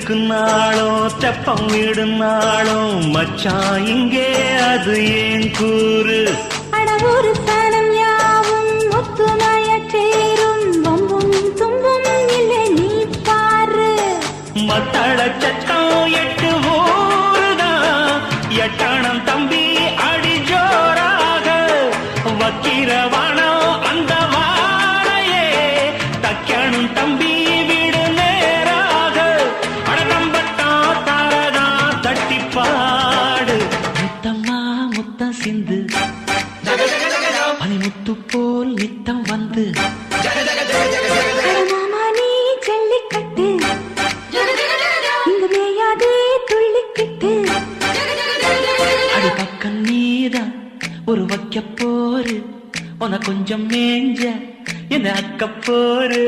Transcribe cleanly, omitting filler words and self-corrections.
எடுக்குனாலும் தெப்பம் விடுனாலும் மச்சான் இங்கே அது ஏன் கூறு அடவொரு சனம் யாவும் ஒத்துமைய சேரும் வம்பும் தும்பும் இல்லை நீ பாரு மத்தள சட்டம் 8 ஊருதான் எட்டாணம் தம்பி அடி ஜோராக வக்கிரவானம் அந்த வாழையே தக்கணும் தம்பி விடு நேராக அடம்பட்டா தாரதா தட்டிப்பாடு முத்தம்மா முத்தம் சிந்து பனிமுத்து போல் நித்தம் வந்து மாமா நீ ஜல்லிக்கட்டு இங்கு மேயாதே துள்ளிக்கிட்டு அடி பக்கம் நீதான் ஒரு வைக்க போரு உன கொஞ்சம் மேஞ்ச என்ன அக்க போரு